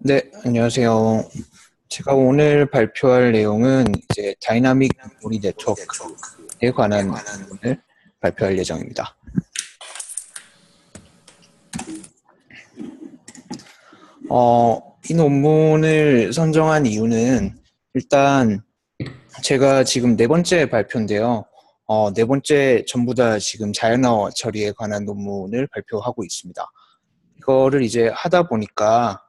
네, 안녕하세요. 제가 오늘 발표할 내용은 이제 다이나믹 메모리 네트워크에 관한 논문을 발표할 예정입니다. 이 논문을 선정한 이유는 일단 제가 지금 네 번째 발표인데요. 네 번째 전부 다 지금 자연어 처리에 관한 논문을 발표하고 있습니다. 이거를 이제 하다 보니까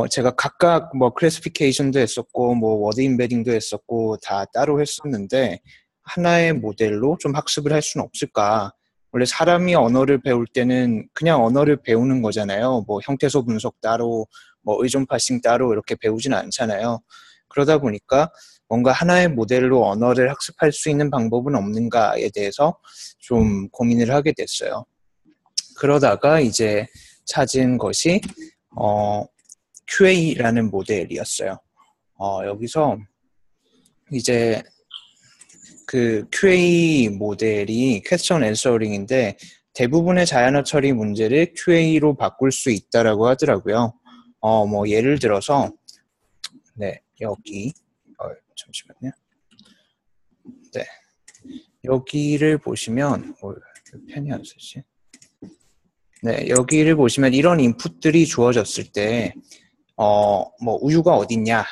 제가 각각 뭐 클래시피케이션도 했었고 뭐 워드 임베딩도 했었고 다 따로 했었는데 하나의 모델로 좀 학습을 할 수는 없을까? 원래 사람이 언어를 배울 때는 그냥 언어를 배우는 거잖아요. 뭐 형태소 분석 따로 뭐 의존 파싱 따로 이렇게 배우지는 않잖아요. 그러다 보니까 뭔가 하나의 모델로 언어를 학습할 수 있는 방법은 없는가에 대해서 좀 고민을 하게 됐어요. 그러다가 이제 찾은 것이 QA라는 모델이었어요. 여기서 이제 그 QA 모델이 퀘스천 앤서링인데 대부분의 자연어 처리 문제를 QA로 바꿀 수 있다라고 하더라고요. 뭐 예를 들어서 네, 여기 잠시만요. 네. 여기를 보시면 편이 안 쓰지? 네, 여기를 보시면 이런 인풋들이 주어졌을 때 뭐 우유가 어딨냐,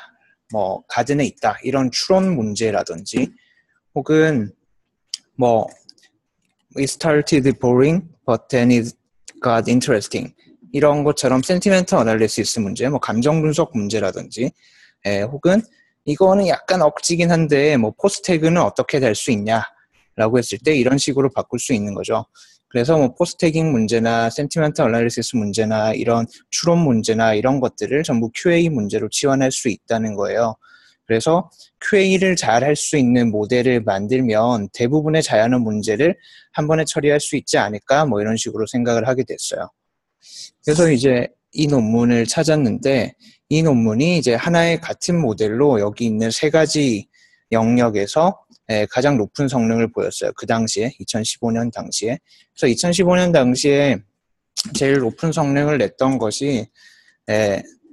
뭐 가든에 있다 이런 추론 문제라든지 혹은 뭐 it started boring but then it got interesting 이런 것처럼 센티멘트 어널리시스 문제, 뭐 감정 분석 문제라든지 혹은 이거는 약간 억지긴 한데 뭐 포스트 태그는 어떻게 될 수 있냐라고 했을 때 이런 식으로 바꿀 수 있는 거죠. 그래서 뭐 포스트 태깅 문제나 센티멘트 어널리시스 문제나 이런 추론 문제나 이런 것들을 전부 QA 문제로 치환할 수 있다는 거예요. 그래서 QA를 잘 할 수 있는 모델을 만들면 대부분의 자연어 문제를 한 번에 처리할 수 있지 않을까 뭐 이런 식으로 생각을 하게 됐어요. 그래서 이제 이 논문을 찾았는데 이 논문이 이제 하나의 같은 모델로 여기 있는 세 가지 영역에서 가장 높은 성능을 보였어요. 그 당시에 2015년 당시에. 그래서 2015년 당시에 제일 높은 성능을 냈던 것이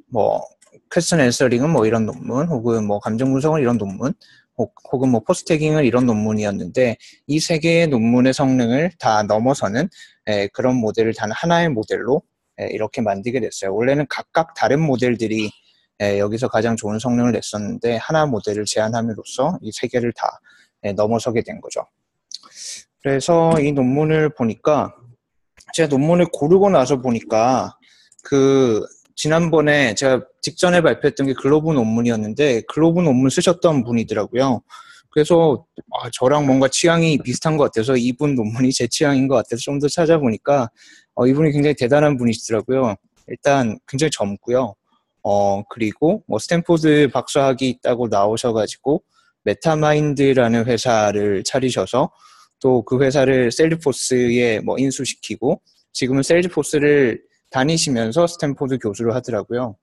뭐 퀘스천 앤서링은 뭐 이런 논문 혹은 뭐 감정 분석은 이런 논문 혹은 뭐 포스트 태깅은 이런 논문이었는데 이 세 개의 논문의 성능을 다 넘어서는 그런 모델을 단 하나의 모델로 이렇게 만들게 됐어요. 원래는 각각 다른 모델들이 여기서 가장 좋은 성능을 냈었는데 하나 모델을 제안함으로써 이 세 개를 다 넘어서게 된 거죠. 그래서 이 논문을 보니까 제가 논문을 고르고 나서 보니까 그 지난번에 제가 직전에 발표했던 게 글로브 논문이었는데 글로브 논문 쓰셨던 분이더라고요. 그래서 저랑 뭔가 취향이 비슷한 것 같아서 이분 논문이 제 취향인 것 같아서 좀 더 찾아보니까 이분이 굉장히 대단한 분이시더라고요. 일단 굉장히 젊고요. 그리고 뭐 스탠포드 박사학위 있다고 나오셔가지고 메타마인드라는 회사를 차리셔서 또 그 회사를 셀즈포스에 뭐 인수시키고 지금은 셀즈포스를 다니시면서 스탠포드 교수를 하더라고요.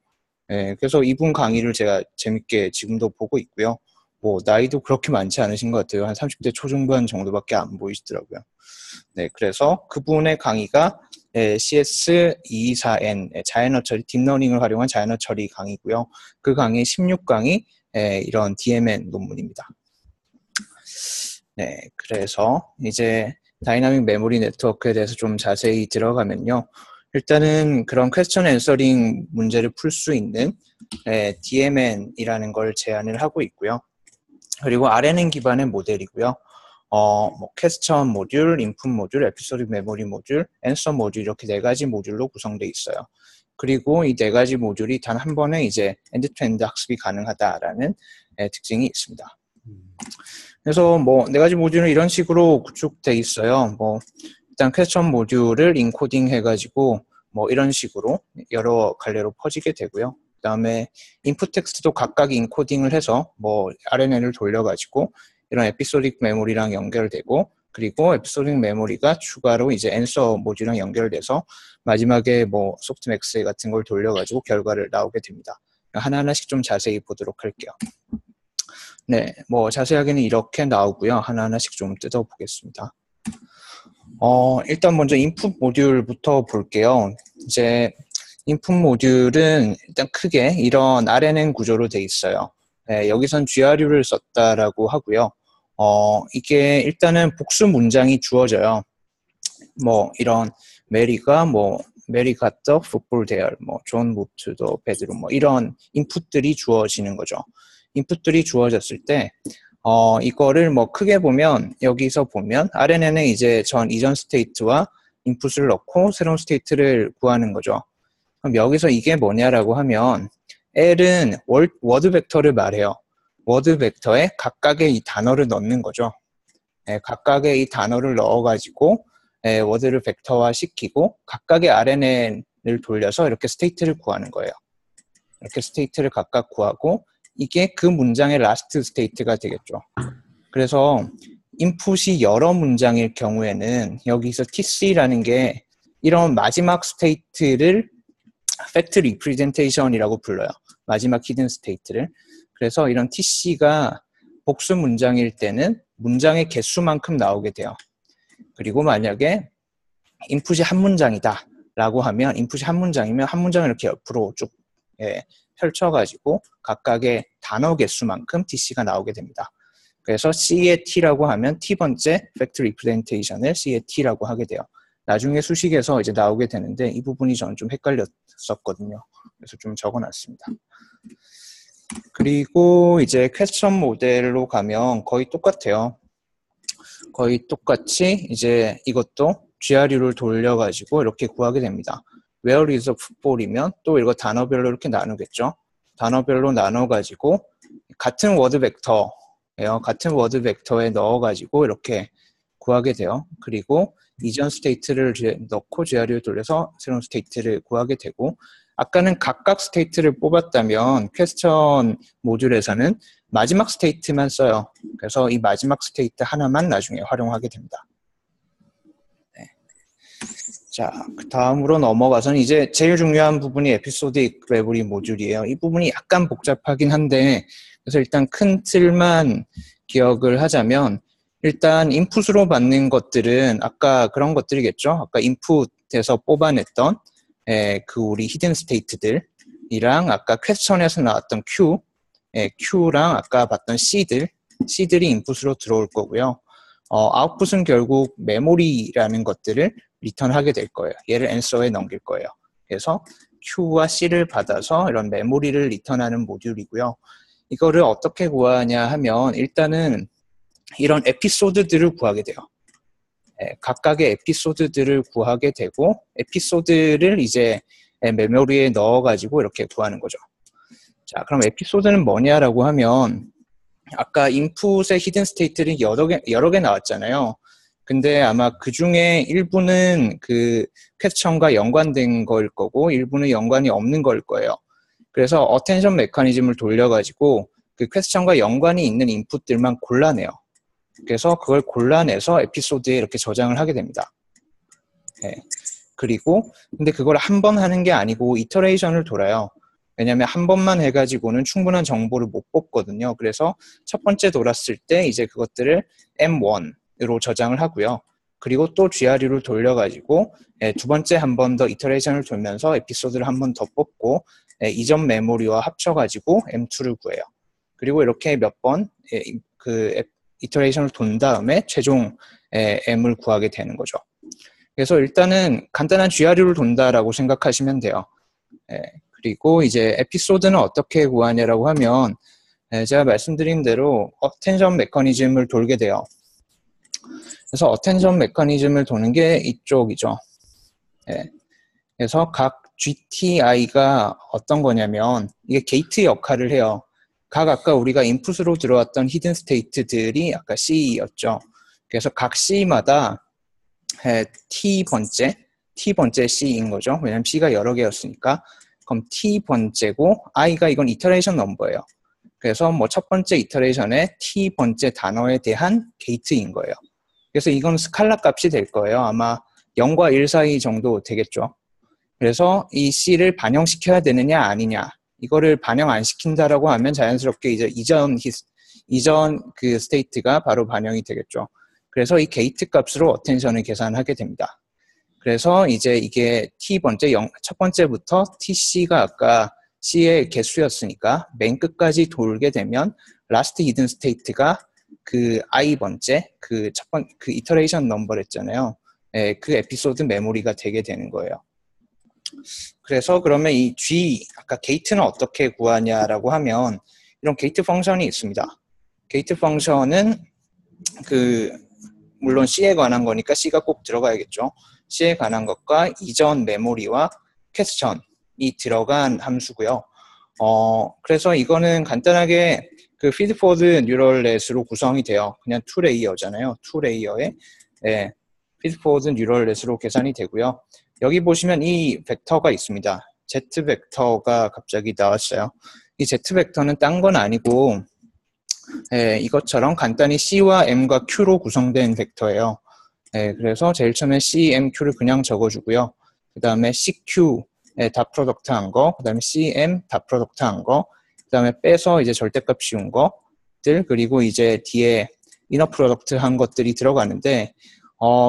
그래서 이분 강의를 제가 재밌게 지금도 보고 있고요. 뭐 나이도 그렇게 많지 않으신 것 같아요. 한 30대 초중반 정도밖에 안 보이시더라고요. 네, 그래서 그분의 강의가 CS224N 자연어 처리, 딥러닝을 활용한 자연어 처리 강의고요. 그 강의 16강이 이런 DMN 논문입니다. 네, 그래서 이제 다이나믹 메모리 네트워크에 대해서 좀 자세히 들어가면요. 일단은 그런 퀘스천 앤서링 문제를 풀 수 있는 DMN이라는 걸 제안을 하고 있고요. 그리고 RNN 기반의 모델이고요. 뭐 퀘스천 모듈, 인풋 모듈, 에피소딕 메모리 모듈, 앤서 모듈 이렇게 네 가지 모듈로 구성되어 있어요. 그리고 이 네 가지 모듈이 단 한 번에 이제 엔드-투-엔드 학습이 가능하다라는 특징이 있습니다. 그래서 뭐 네 가지 모듈은 이런 식으로 구축돼 있어요. 뭐 일단 퀘스천 모듈을 인코딩 해가지고 뭐 이런 식으로 여러 갈래로 퍼지게 되고요. 그 다음에 인풋 텍스트도 각각 인코딩을 해서 뭐 RNN을 돌려가지고 이런 에피소딕 메모리랑 연결되고 그리고 에피소딕 메모리가 추가로 이제 앤서 모듈이랑 연결돼서 마지막에 뭐 소프트맥스 같은 걸 돌려가지고 결과를 나오게 됩니다. 하나하나씩 좀 자세히 보도록 할게요. 네, 뭐 자세하게는 이렇게 나오고요. 하나하나씩 좀 뜯어보겠습니다. 일단 먼저 인풋 모듈부터 볼게요. 이제 인풋 모듈은 일단 크게 이런 RNN 구조로 돼 있어요. 여기선 GRU를 썼다라고 하고요. 이게 일단은 복수 문장이 주어져요. 뭐 이런 메리 갓더 풋볼 대열, 뭐 존 무트도 베드룸, 뭐 이런 인풋들이 주어지는 거죠. 인풋들이 주어졌을 때 이거를 뭐 크게 보면 여기서 보면 RNN은 이제 이전 스테이트와 인풋을 넣고 새로운 스테이트를 구하는 거죠. 그럼 여기서 이게 뭐냐라고 하면 L은 워드 벡터를 말해요. 워드 벡터에 각각의 이 단어를 넣는 거죠. 각각의 이 단어를 넣어가지고 워드를 벡터화 시키고 각각의 RNN을 돌려서 이렇게 스테이트를 구하는 거예요. 이렇게 스테이트를 각각 구하고 이게 그 문장의 라스트 스테이트가 되겠죠. 그래서 인풋이 여러 문장일 경우에는 여기서 TC라는 게 이런 마지막 스테이트를 팩트 리프레젠테이션이라고 불러요. 마지막 히든 스테이트를. 그래서 이런 TC가 복수 문장일 때는 문장의 개수만큼 나오게 돼요. 그리고 만약에 인풋이 한 문장이다 라고 하면 인풋이 한 문장이면 한 문장을 이렇게 옆으로 쭉 펼쳐가지고 각각의 단어 개수만큼 TC가 나오게 됩니다. 그래서 C의 T라고 하면 T번째 팩트 리프레젠테이션을 C의 T라고 하게 돼요. 나중에 수식에서 이제 나오게 되는데 이 부분이 저는 좀 헷갈렸었거든요. 그래서 좀 적어놨습니다. 그리고 이제 퀘스천 모델로 가면 거의 똑같아요. 거의 똑같이 이제 이것도 GRU를 돌려가지고 이렇게 구하게 됩니다. Where is a football이면 또 이거 단어별로 이렇게 나누겠죠. 단어별로 나눠가지고 같은 워드 벡터예요. 같은 워드 벡터에 넣어가지고 이렇게 구하게 돼요. 그리고 이전 스테이트를 넣고 GRU를 돌려서 새로운 스테이트를 구하게 되고 아까는 각각 스테이트를 뽑았다면 퀘스천 모듈에서는 마지막 스테이트만 써요. 그래서 이 마지막 스테이트 하나만 나중에 활용하게 됩니다. 네. 자, 그 다음으로 넘어가서는 이제 제일 중요한 부분이 에피소딕 레버리 모듈이에요. 이 부분이 약간 복잡하긴 한데 그래서 일단 큰 틀만 기억을 하자면 일단 인풋으로 받는 것들은 아까 그런 것들이겠죠. 아까 인풋에서 뽑아냈던 그 우리 히든 스테이트들이랑 아까 퀘스천에서 나왔던 Q랑 아까 봤던 C들이 인풋으로 들어올 거고요. 아웃풋은 결국 메모리라는 것들을 리턴하게 될 거예요. 얘를 answer에 넘길 거예요. 그래서 Q와 C를 받아서 이런 메모리를 리턴하는 모듈이고요. 이거를 어떻게 구하냐 하면 일단은 이런 에피소드들을 구하게 돼요. 각각의 에피소드들을 구하게 되고 에피소드를 이제 메모리에 넣어가지고 이렇게 구하는 거죠. 자, 그럼 에피소드는 뭐냐라고 하면 아까 인풋의 히든 스테이트들이 여러 개 나왔잖아요. 근데 아마 그 중에 일부는 그 퀘스천과 연관된 거일 거고 일부는 연관이 없는 거일 거예요. 그래서 어텐션 메커니즘을 돌려가지고 그 퀘스천과 연관이 있는 인풋들만 골라내요. 그래서 그걸 골라내서 에피소드에 이렇게 저장을 하게 됩니다. 그리고 근데 그걸 한 번 하는 게 아니고 이터레이션을 돌아요. 왜냐하면 한 번만 해가지고는 충분한 정보를 못 뽑거든요. 그래서 첫 번째 돌았을 때 이제 그것들을 M1으로 저장을 하고요. 그리고 또 GRU를 돌려가지고 두 번째 한 번 더 이터레이션을 돌면서 에피소드를 한 번 더 뽑고 이전 메모리와 합쳐가지고 M2를 구해요. 그리고 이렇게 몇 번 그 이터레이션을 돈 다음에 최종 M을 구하게 되는 거죠. 그래서 일단은 간단한 GRU를 돈다라고 생각하시면 돼요. 그리고 이제 에피소드는 어떻게 구하냐라고 하면 제가 말씀드린 대로 어텐션 메커니즘을 돌게 돼요. 그래서 어텐션 메커니즘을 도는 게 이쪽이죠. 그래서 각 GTI가 어떤 거냐면 이게 게이트 역할을 해요. 각 아까 우리가 인풋으로 들어왔던 히든 스테이트들이 아까 C였죠. 그래서 각 C마다 T번째 C인 거죠. 왜냐면 C가 여러 개였으니까. 그럼 T번째고 I가 이건 이터레이션 넘버예요. 그래서 뭐 첫 번째 이터레이션의 T번째 단어에 대한 게이트인 거예요. 그래서 이건 스칼라 값이 될 거예요. 아마 0과 1 사이 정도 되겠죠. 그래서 이 C를 반영시켜야 되느냐 아니냐 이거를 반영 안 시킨다라고 하면 자연스럽게 이제 이전 그 스테이트가 바로 반영이 되겠죠. 그래서 이 게이트 값으로 어텐션을 계산하게 됩니다. 그래서 이제 이게 첫 번째부터 TC가 아까 C의 개수였으니까 맨 끝까지 돌게 되면 last hidden state가 그 i번째 그 이터레이션 넘버랬잖아요. 예, 그 에피소드 메모리가 되게 되는 거예요. 그래서 그러면 이 G 아까 게이트는 어떻게 구하냐라고 하면 이런 게이트 펑션이 있습니다. 게이트 펑션은 물론 C에 관한 거니까 C가 꼭 들어가야겠죠. C에 관한 것과 이전 메모리와 퀘스천이 들어간 함수고요. 그래서 이거는 간단하게 그 피드포워드 뉴럴 넷으로 구성이 돼요. 그냥 2레이어잖아요. 2레이어에 피드포워드 뉴럴 넷으로 계산이 되고요. 여기 보시면 이 벡터가 있습니다. Z 벡터가 갑자기 나왔어요. 이 Z 벡터는 딴 건 아니고 이것처럼 간단히 C와 M과 Q로 구성된 벡터예요. 그래서 제일 처음에 C, M, Q를 그냥 적어주고요. 그 다음에 CQ에 다 프로덕트 한 거, 그 다음에 CM 다 프로덕트 한 거, 그 다음에 빼서 이제 절대값 씌운 것들, 그리고 이제 뒤에 이너 프로덕트 한 것들이 들어가는데,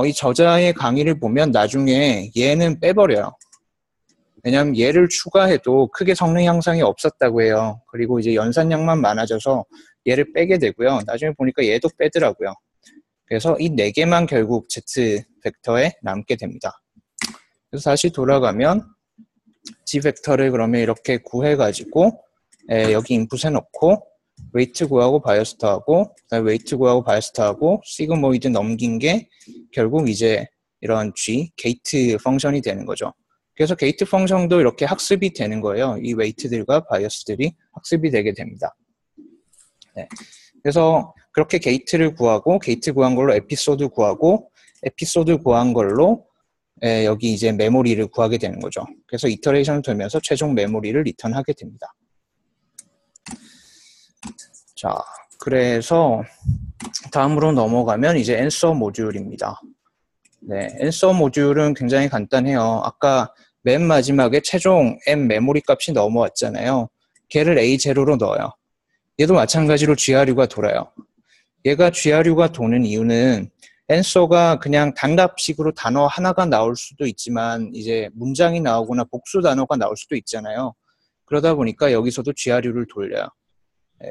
이 저자의 강의를 보면 나중에 얘는 빼버려요. 왜냐하면 얘를 추가해도 크게 성능 향상이 없었다고 해요. 그리고 이제 연산량만 많아져서 얘를 빼게 되고요. 나중에 보니까 얘도 빼더라고요. 그래서 이 4개만 결국 Z 벡터에 남게 됩니다. 그래서 다시 돌아가면 G 벡터를 그러면 이렇게 구해가지고 여기 인풋에 넣고 웨이트 구하고 바이어스터하고 그다음에 웨이트 구하고 바이어스터하고 시그모이드 넘긴 게 결국 이제 이런 G 게이트 펑션이 되는 거죠. 그래서 게이트 펑션도 이렇게 학습이 되는 거예요. 이 웨이트들과 바이어스들이 학습이 되게 됩니다. 네. 그래서 그렇게 게이트를 구하고 게이트 구한 걸로 에피소드 구하고 에피소드 구한 걸로 여기 이제 메모리를 구하게 되는 거죠. 그래서 이터레이션을 돌면서 최종 메모리를 리턴하게 됩니다. 자, 그래서 다음으로 넘어가면 이제 앤서 모듈입니다. 네, 앤서 모듈은 굉장히 간단해요. 아까 맨 마지막에 최종 M 메모리 값이 넘어왔잖아요. 걔를 A0로 넣어요. 얘도 마찬가지로 GRU가 돌아요. 얘가 GRU가 도는 이유는 앤서가 그냥 단답식으로 단어 하나가 나올 수도 있지만 이제 문장이 나오거나 복수 단어가 나올 수도 있잖아요. 그러다 보니까 여기서도 GRU를 돌려요.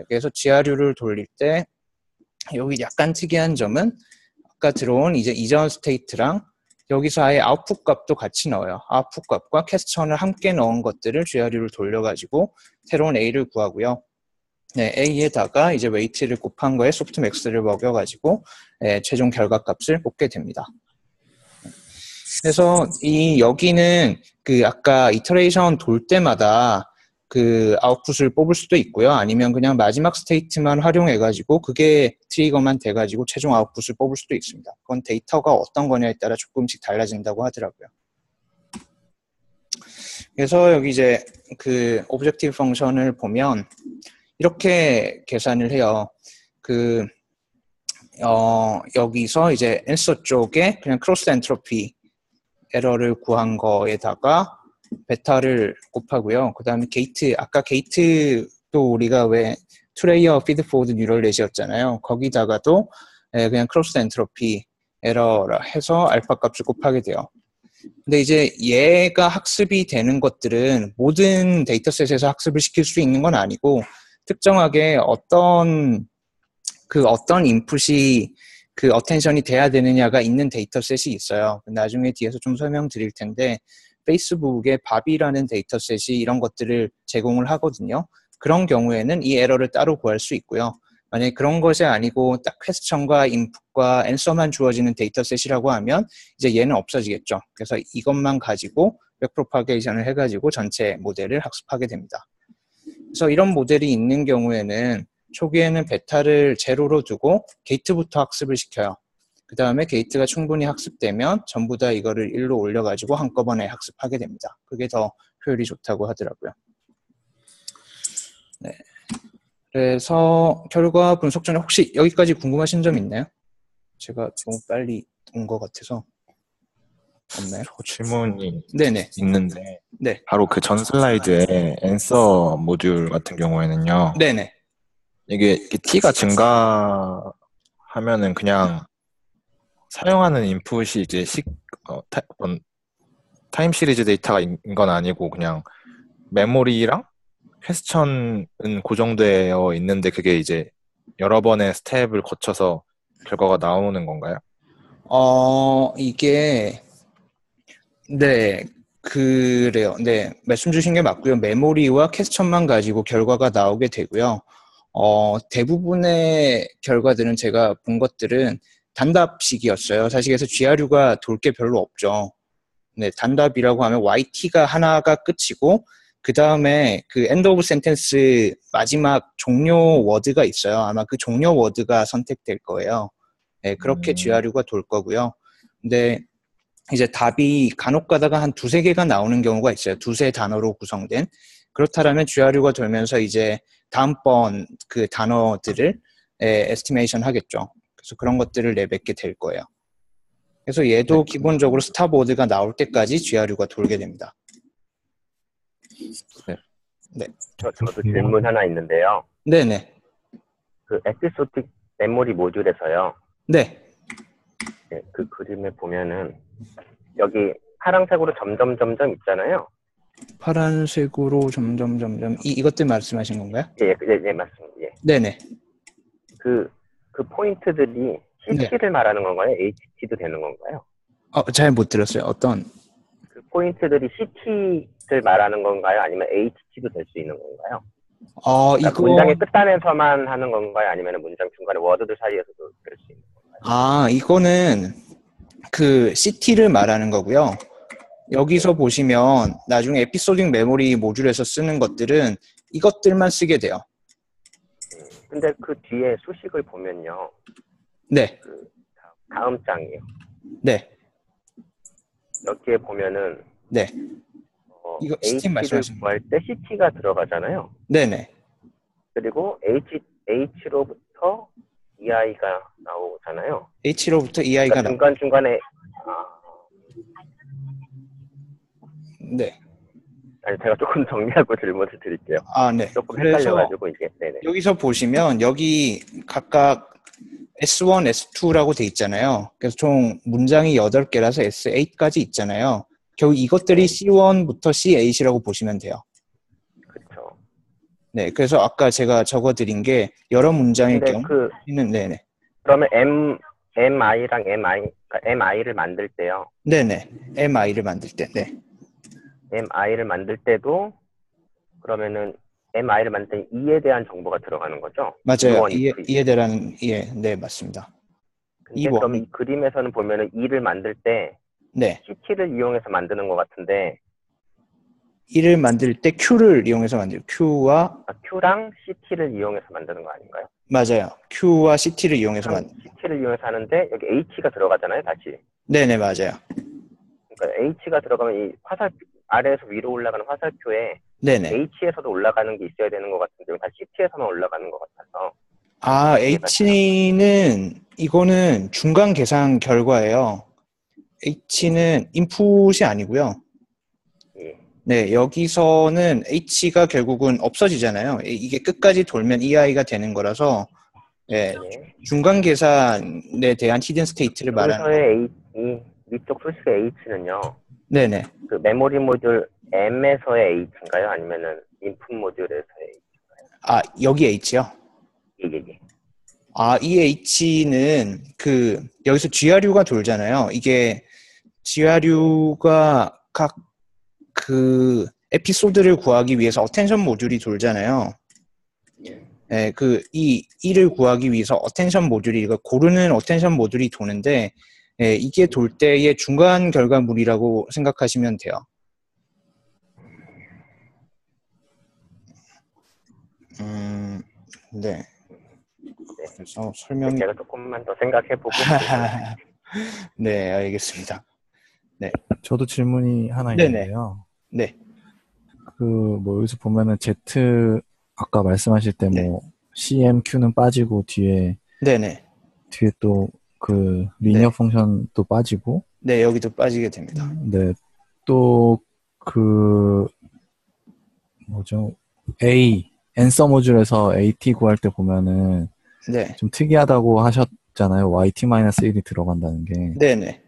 그래서 GRU를 돌릴 때 여기 약간 특이한 점은 아까 들어온 이제 이전 스테이트랑 여기서 아예 아웃풋 값도 같이 넣어요. 아웃풋 값과 퀘스천을 함께 넣은 것들을 GRU를 돌려가지고 새로운 A를 구하고요. 네, A에다가 이제 웨이트를 곱한 거에 소프트맥스를 먹여가지고 최종 결과값을 뽑게 됩니다. 그래서 여기는 그 아까 이터레이션 돌 때마다 그 아웃풋을 뽑을 수도 있고요. 아니면 그냥 마지막 스테이트만 활용해가지고 그게 트리거만 돼가지고 최종 아웃풋을 뽑을 수도 있습니다. 그건 데이터가 어떤 거냐에 따라 조금씩 달라진다고 하더라고요. 그래서 여기 이제 그 오브젝티브 펑션을 보면 이렇게 계산을 해요. 여기서 이제 앤서 쪽에 그냥 크로스 엔트로피 에러를 구한 거에다가 베타를 곱하고요. 그 다음에 게이트, 아까 게이트도 우리가 왜 투레이어 피드포워드 뉴럴 넷이었잖아요. 거기다가도 그냥 크로스 엔트로피 에러라 해서 알파 값을 곱하게 돼요. 근데 이제 얘가 학습이 되는 것들은 모든 데이터셋에서 학습을 시킬 수 있는 건 아니고 특정하게 어떤 인풋이 그 어텐션이 돼야 되느냐가 있는 데이터셋이 있어요. 나중에 뒤에서 좀 설명드릴 텐데 페이스북에 밥이라는 데이터셋이 이런 것들을 제공을 하거든요. 그런 경우에는 이 에러를 따로 구할 수 있고요. 만약에 그런 것이 아니고 딱 퀘스천과 인풋과 앤서만 주어지는 데이터셋이라고 하면 이제 얘는 없어지겠죠. 그래서 이것만 가지고 백프로파게이션을 해가지고 전체 모델을 학습하게 됩니다. 그래서 이런 모델이 있는 경우에는 초기에는 베타를 제로로 두고 게이트부터 학습을 시켜요. 그 다음에 게이트가 충분히 학습되면 전부 다 이거를 1로 올려가지고 한꺼번에 학습하게 됩니다. 그게 더 효율이 좋다고 하더라고요. 네. 그래서 결과 분석 전에 혹시 여기까지 궁금하신 점 있나요? 제가 너무 빨리 온 것 같아서. 없나요? 질문이 네네. 있는데 네. 바로 그 전 슬라이드에 앤서 모듈 같은 경우에는요. 네네. 이게 t가 증가하면은 그냥 사용하는 인풋이 이제 타임 시리즈 데이터가 인 건 아니고 그냥 메모리랑 퀘스천은 고정되어 있는데 그게 이제 여러 번의 스텝을 거쳐서 결과가 나오는 건가요? 이게, 네, 그래요. 네, 말씀 주신 게 맞고요. 메모리와 퀘스천만 가지고 결과가 나오게 되고요. 대부분의 결과들은 제가 본 것들은 단답식이었어요. 사실 그래서 GRU가 돌 게 별로 없죠. 네, 단답이라고 하면 YT가 하나가 끝이고, 그 다음에 그 end of sentence 마지막 종료 워드가 있어요. 아마 그 종료 워드가 선택될 거예요. 네, 그렇게 GRU가 돌 거고요. 근데 이제 답이 간혹 가다가 한 두세 개가 나오는 경우가 있어요. 두세 단어로 구성된. 그렇다면 GRU가 돌면서 이제 다음번 그 단어들을 에스티메이션 하겠죠. 그래서 그런 것들을 내뱉게 될 거예요. 그래서 얘도 기본적으로 스탑워드가 나올 때까지 GRU가 돌게 됩니다. 네. 저도 질문 하나 있는데요. 네네. 그 에피소딕 메모리 모듈에서요. 네. 네, 그 그림에 보면은 여기 파란색으로 점점 있잖아요. 파란색으로 점점 이것들 말씀하신 건가요? 예, 맞습니다. 예. 네네. 그 포인트들이 CT를 말하는 건가요? HT도 되는 건가요? 잘 못 들었어요. 어떤? 그 포인트들이 CT를 말하는 건가요? 아니면 HT도 될 수 있는 건가요? 그러니까 문장의 끝단에서만 하는 건가요? 아니면 문장 중간에 워드들 사이에서도 될 수 있는 건가요? 이거는 그 CT를 말하는 거고요. 여기서 보시면 나중에 에피소딕 메모리 모듈에서 쓰는 것들은 이것들만 쓰게 돼요. 근데 그 뒤에 수식을 보면요. 네. 그 다음 장이요. 네. 여기에 보면은 네. 이거 HT를 구할 때 CT가 들어가잖아요. 네네. 그리고 H로부터 EI가 나오잖아요. H로부터 EI가 그러니까 중간에 네. 아니 제가 조금 정리하고 질문을 드릴게요. 네. 조금 헷갈려가지고 이게 네네. 여기서 보시면 여기 각각 S1, S2라고 돼 있잖아요. 그래서 총 문장이 8개라서 S8까지 있잖아요. 결국 이것들이 C1부터 C8이라고 보시면 돼요. 그렇죠. 네, 그래서 아까 제가 적어드린 게 여러 문장일 경우는 네네. 그러면 MI랑 그러니까 MI를 만들 때요. 네네. MI를 만들 때, 네. MI를 만들 때도 그러면은 MI를 만들 때 E에 대한 정보가 들어가는 거죠? 맞아요. E에 대한 네, 맞습니다. 근데 그럼 이 그림에서는 보면은 E를 만들 때 네. CT를 이용해서 만드는 것 같은데 E를 만들 때 Q를 이용해서 만들어요. Q랑 CT를 이용해서 만드는 거 아닌가요? 맞아요. Q와 CT를 이용해서 CT를 이용해서 하는데 여기 H가 들어가잖아요, 다시. 네네, 맞아요. 그러니까 H가 들어가면 이 아래에서 위로 올라가는 화살표에 네네. H에서도 올라가는 게 있어야 되는 것 같은데 다 CT에서만 올라가는 것 같아서. H는 이거는 중간 계산 결과예요. H는 인풋이 아니고요. 예. 네, 여기서는 H가 결국은 없어지잖아요. 이게 끝까지 돌면 EI가 되는 거라서 네, 중간 계산에 대한 히든 스테이트를 말하는 거예요. 이 위쪽 소식의 H는요. 네네. 그 메모리 모듈 M에서의 H인가요? 아니면은 인풋 모듈에서의 H인가요? 여기 H요? 예. 이 H는 여기서 GRU가 돌잖아요. 이게 GRU가 각 에피소드를 구하기 위해서 어텐션 모듈이 돌잖아요. 네, E를 구하기 위해서 어텐션 모듈이, 고르는 어텐션 모듈이 도는데, 이게 돌 때의 중간 결과물이라고 생각하시면 돼요. 네. 그래서 설명이. 제가 조금만 더 생각해보고. 네, 알겠습니다. 네. 저도 질문이 하나 있는데요. 네. 여기서 보면은 Z, 아까 말씀하실 때 CMQ는 빠지고 뒤에 또 리니어 펑션도 빠지고. 네, 여기도 빠지게 됩니다. 네. 또 앤서 모듈에서 AT 구할 때 보면은 좀 특이하다고 하셨잖아요. YT-1이 들어간다는 게. 네네.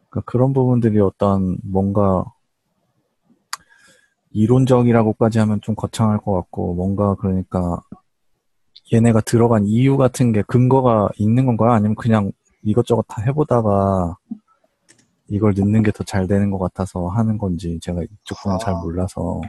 그러니까 그런 부분들이 뭔가 이론적이라고까지 하면 좀 거창할 것 같고, 뭔가 그러니까 얘네가 들어간 이유 같은 게 근거가 있는 건가요? 아니면 그냥 이것저것 다 해보다가 이걸 넣는 게 더 잘 되는 것 같아서 하는 건지 제가 이쪽 분은 잘 몰라서.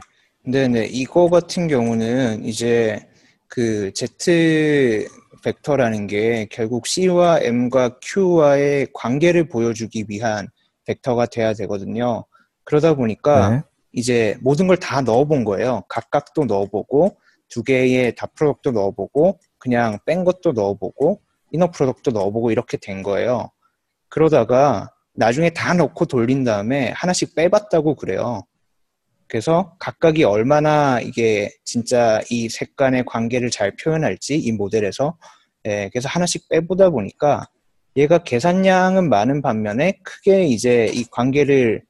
네네. 이거 같은 경우는 이제 그 Z 벡터라는 게 결국 C와 M과 Q와의 관계를 보여주기 위한 벡터가 돼야 되거든요. 그러다 보니까 네. 이제 모든 걸 다 넣어본 거예요. 각각도 넣어보고 두 개의 닷 프로덕트도 넣어보고 그냥 뺀 것도 넣어보고 이너 프로덕트도 넣어보고 이렇게 된 거예요. 그러다가 나중에 다 넣고 돌린 다음에 하나씩 빼봤다고 그래요. 그래서 각각이 얼마나 이게 진짜 이 색간의 관계를 잘 표현할지 이 모델에서 그래서 하나씩 빼보다 보니까 얘가 계산량은 많은 반면에 크게 이제 이 관계를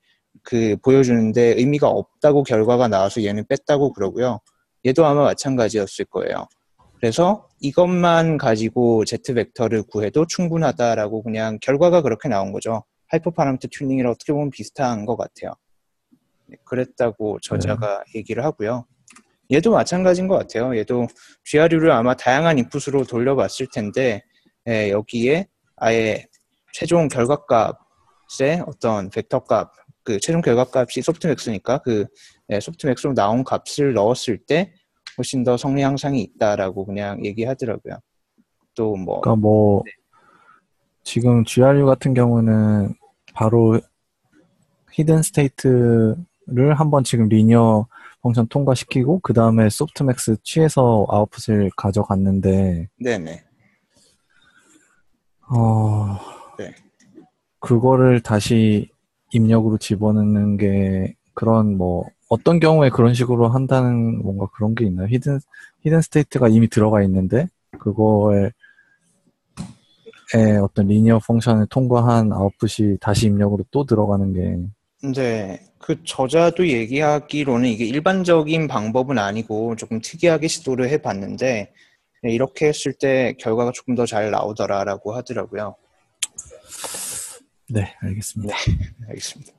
그 보여주는데 의미가 없다고 결과가 나와서 얘는 뺐다고 그러고요. 얘도 아마 마찬가지였을 거예요. 그래서 이것만 가지고 Z 벡터를 구해도 충분하다라고 그냥 결과가 그렇게 나온 거죠. 하이퍼 파라미터 튜닝이랑 어떻게 보면 비슷한 것 같아요. 그랬다고 저자가 얘기를 하고요. 얘도 마찬가지인 것 같아요. 얘도 GRU를 아마 다양한 인풋으로 돌려봤을 텐데 여기에 아예 최종 결과값의 어떤 벡터 값, 그 최종 결과값이 소프트맥스니까 그 소프트맥스로 나온 값을 넣었을 때 훨씬 더 성능 향상이 있다라고 그냥 얘기하더라고요. 또 뭐 그러니까 뭐 네. 지금 GRU 같은 경우는 바로 히든 스테이트를 한번 지금 리니어 펑션 통과시키고 그 다음에 소프트맥스 취해서 아웃풋을 가져갔는데 네네. 네. 그거를 다시 입력으로 집어넣는 게 그런 뭐 어떤 경우에 그런 식으로 한다는 뭔가 그런 게 있나요? 히든 스테이트가 이미 들어가 있는데 그거에 어떤 리니어 펑션을 통과한 아웃풋이 다시 입력으로 또 들어가는 게. 네, 그 저자도 얘기하기로는 이게 일반적인 방법은 아니고 조금 특이하게 시도를 해봤는데 이렇게 했을 때 결과가 조금 더 잘 나오더라라고 하더라고요. 네, 알겠습니다. 네, 알겠습니다.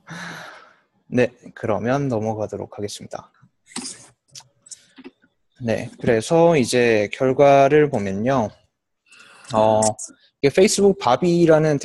네, 그러면 넘어가도록 하겠습니다. 네, 그래서 이제 결과를 보면요. 이게 페이스북 바비라는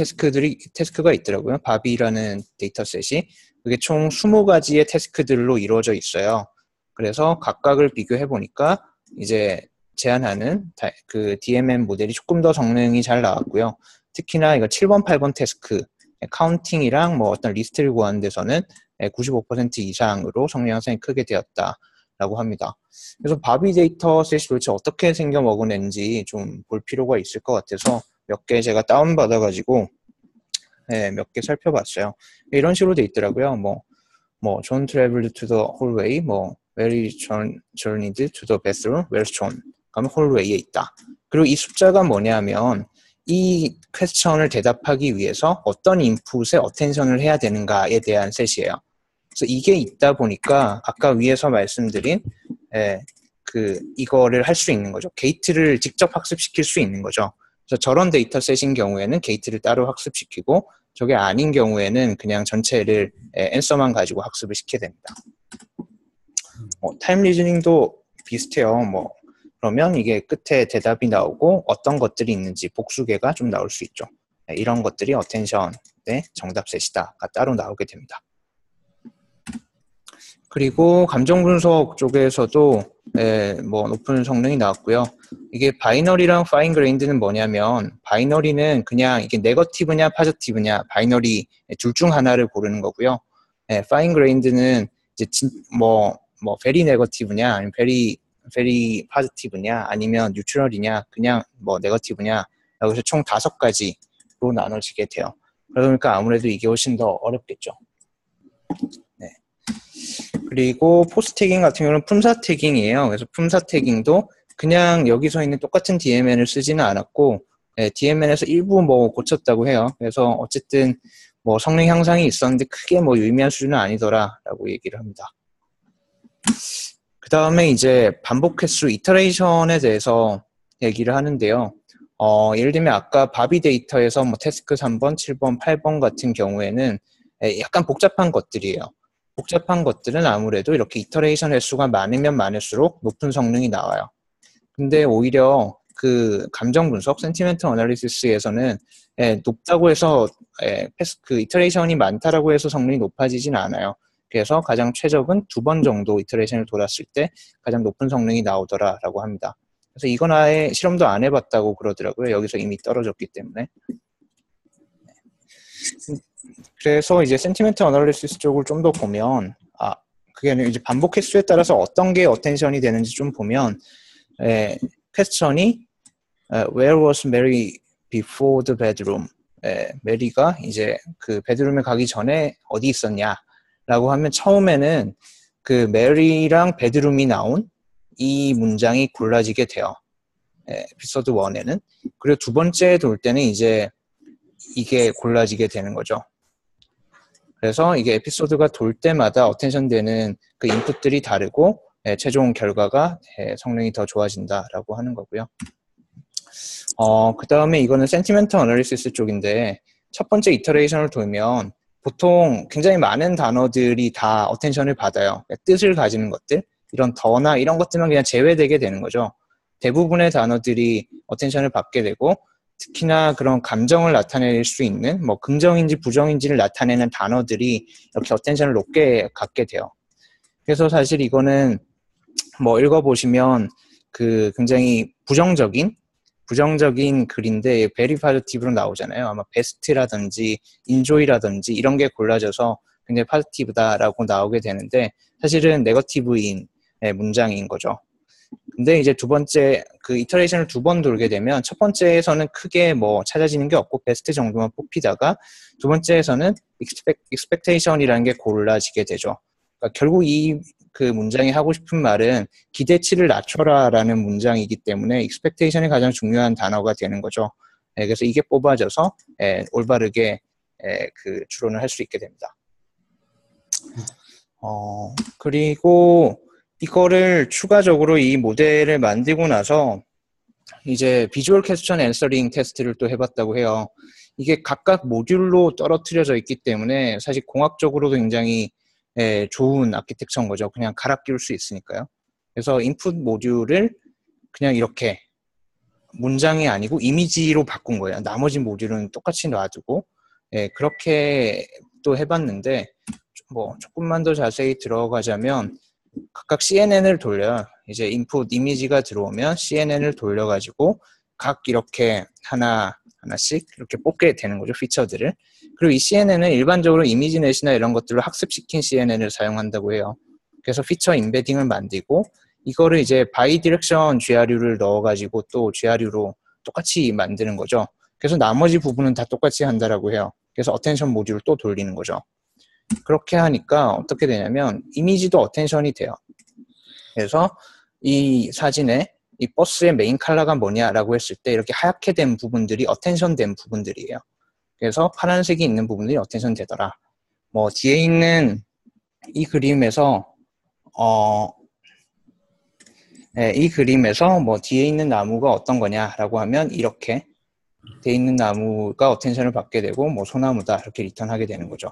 태스크가 있더라고요. 바비라는 데이터셋이. 그게 총 20가지의 태스크들로 이루어져 있어요. 그래서 각각을 비교해 보니까 이제 제안하는 그 DMM 모델이 조금 더 성능이 잘 나왔고요. 특히나 이거 7번, 8번 태스크, 카운팅이랑 뭐 어떤 리스트를 구하는 데서는 95% 이상으로 성능 향상이 크게 되었다라고 합니다. 그래서 바비 데이터셋이 도대체 어떻게 생겨 먹어낸지 좀 볼 필요가 있을 것 같아서 몇 개 제가 다운받아가지고 몇 개 살펴봤어요. 이런 식으로 돼 있더라고요. John traveled to the hallway, Mary journeyed to the bathroom, where's John? 그러면 hallway에 있다. 그리고 이 숫자가 뭐냐면 이 퀘스천을 대답하기 위해서 어떤 인풋에 어텐션을 해야 되는가에 대한 셋이에요. 그래서 이게 있다 보니까 아까 위에서 말씀드린 이거를 할 수 있는 거죠. 게이트를 직접 학습시킬 수 있는 거죠. 그래서 저런 데이터셋인 경우에는 게이트를 따로 학습시키고 저게 아닌 경우에는 그냥 전체를 앤서만 가지고 학습을 시켜야 됩니다. 타임 리즈닝도 비슷해요. 그러면 이게 끝에 대답이 나오고 어떤 것들이 있는지 복수계가 좀 나올 수 있죠. 이런 것들이 어텐션의 정답셋이다가 따로 나오게 됩니다. 그리고 감정 분석 쪽에서도 높은 성능이 나왔고요. 이게 바이너리랑 파인 그레인드는 뭐냐면 바이너리는 그냥 이게 네거티브냐 파저티브냐 바이너리 둘 중 하나를 고르는 거고요. 파인 그레인드는 이제 베리 네거티브냐 아니면 베리 파저티브냐 아니면 뉴트럴이냐 그냥 네거티브냐 여기서 총 5가지로 나눠지게 돼요. 그러니까 아무래도 이게 훨씬 더 어렵겠죠. 네. 그리고 포스 태깅 같은 경우는 품사 태깅이에요. 그래서 품사 태깅도 그냥 여기서 있는 똑같은 DMN을 쓰지는 않았고 DMN에서 일부 고쳤다고 해요. 그래서 어쨌든 성능 향상이 있었는데 크게 유의미한 수준은 아니더라라고 얘기를 합니다. 그 다음에 이제 반복 횟수 이터레이션에 대해서 얘기를 하는데요. 예를 들면 아까 바비 데이터에서 태스크 3번, 7번, 8번 같은 경우에는 약간 복잡한 것들이에요. 복잡한 것들은 아무래도 이렇게 이터레이션 횟수가 많으면 많을수록 높은 성능이 나와요. 근데 오히려 그 감정 분석, 센티멘트 어널리시스에서는 높다고 해서 그 이터레이션이 많다라고 해서 성능이 높아지진 않아요. 그래서 가장 최적은 2번 정도 이터레이션을 돌았을 때 가장 높은 성능이 나오더라라고 합니다. 그래서 이건 아예 실험도 안 해봤다고 그러더라고요. 여기서 이미 떨어졌기 때문에. 그래서 이제 센티멘트 어널리시스 쪽을 좀 더 보면, 그게 아니라 이제 반복 횟수에 따라서 어떤 게 어텐션이 되는지 좀 보면, 퀘스천이 Where was Mary before the bedroom? 메리가 이제 그 베드룸에 가기 전에 어디 있었냐라고 하면 처음에는 그 메리랑 베드룸이 나온 이 문장이 골라지게 돼요. 에피소드 1에는. 그리고 두 번째 돌 때는 이제 이게 골라지게 되는 거죠. 그래서 이게 에피소드가 돌 때마다 어텐션 되는 그 인풋들이 다르고 최종 결과가 성능이 더 좋아진다라고 하는 거고요. 그 다음에 이거는 센티멘트 어널리시스 쪽인데 첫 번째 이터레이션을 돌면 보통 굉장히 많은 단어들이 다 어텐션을 받아요. 뜻을 가지는 것들, 이런 더나 이런 것들만 그냥 제외되게 되는 거죠. 대부분의 단어들이 어텐션을 받게 되고 특히나 그런 감정을 나타낼 수 있는 뭐 긍정인지 부정인지를 나타내는 단어들이 이렇게 어텐션을 높게 갖게 돼요. 그래서 사실 이거는 뭐 읽어보시면 그 굉장히 부정적인 글인데 베리 파지티브로 나오잖아요. 아마 베스트라든지 인조이라든지 이런 게 골라져서 굉장히 파지티브다라고 나오게 되는데 사실은 네거티브인 문장인 거죠. 근데 이제 두 번째 그 이터레이션을 2번 돌게 되면 첫 번째에서는 크게 뭐 찾아지는 게 없고 베스트 정도만 뽑히다가 두 번째에서는 expectation이라는 게 골라지게 되죠. 그러니까 결국 이 그 문장이 하고 싶은 말은 기대치를 낮춰라라는 문장이기 때문에 expectation이 가장 중요한 단어가 되는 거죠. 그래서 이게 뽑아져서 올바르게 그 추론을 할 수 있게 됩니다. 그리고 이거를 추가적으로 이 모델을 만들고 나서 이제 비주얼 퀘스천 앤서링 테스트를 또 해봤다고 해요. 이게 각각 모듈로 떨어뜨려져 있기 때문에 사실 공학적으로도 굉장히 좋은 아키텍처인 거죠. 그냥 갈아 끼울 수 있으니까요. 그래서 인풋 모듈을 그냥 이렇게 문장이 아니고 이미지로 바꾼 거예요. 나머지 모듈은 똑같이 놔두고 그렇게 또 해봤는데 뭐 조금만 더 자세히 들어가자면 각각 CNN을 돌려요. 이제 인풋 이미지가 들어오면 CNN을 돌려가지고 각 이렇게 하나씩 이렇게 뽑게 되는 거죠. 피처들을. 그리고 이 CNN은 일반적으로 이미지넷이나 이런 것들을 학습시킨 CNN을 사용한다고 해요. 그래서 피처 임베딩을 만들고 이거를 이제 바이디렉션 GRU를 넣어가지고 또 GRU로 똑같이 만드는 거죠. 그래서 나머지 부분은 다 똑같이 한다라고 해요. 그래서 어텐션 모듈을 또 돌리는 거죠. 그렇게 하니까 어떻게 되냐면 이미지도 어텐션이 돼요. 그래서 이 사진에 이 버스의 메인 컬러가 뭐냐라고 했을 때 이렇게 하얗게 된 부분들이 어텐션 된 부분들이에요. 그래서 파란색이 있는 부분들이 어텐션 되더라. 뭐 뒤에 있는 이 그림에서 뭐 뒤에 있는 나무가 어떤 거냐라고 하면 이렇게 돼 있는 나무가 어텐션을 받게 되고 뭐 소나무다 이렇게 리턴하게 되는 거죠.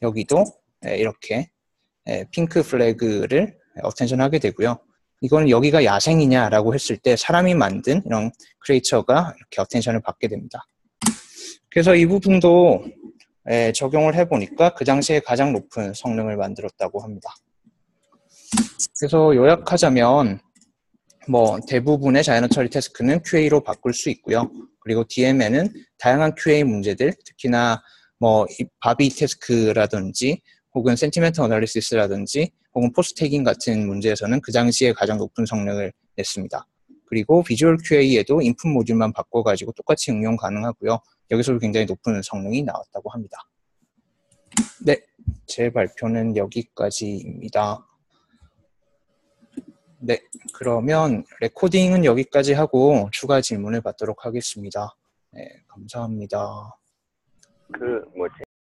여기도 이렇게 핑크 플래그를 어텐션 하게 되고요. 이거는 여기가 야생이냐라고 했을 때 사람이 만든 이런 크리에이처가 이렇게 어텐션을 받게 됩니다. 그래서 이 부분도 적용을 해보니까 그 당시에 가장 높은 성능을 만들었다고 합니다. 그래서 요약하자면 뭐 대부분의 자연어 처리 태스크는 QA로 바꿀 수 있고요. 그리고 DM에는 다양한 QA 문제들, 특히나 뭐 바비 태스크라든지 혹은 센티멘트 어널리시스라든지 혹은 포스트 태깅 같은 문제에서는 그 당시에 가장 높은 성능을 냈습니다. 그리고 비주얼 QA에도 인풋 모듈만 바꿔가지고 똑같이 응용 가능하고요. 여기서도 굉장히 높은 성능이 나왔다고 합니다. 네, 제 발표는 여기까지입니다. 네, 그러면 레코딩은 여기까지 하고 추가 질문을 받도록 하겠습니다. 네, 감사합니다. 그 뭐지?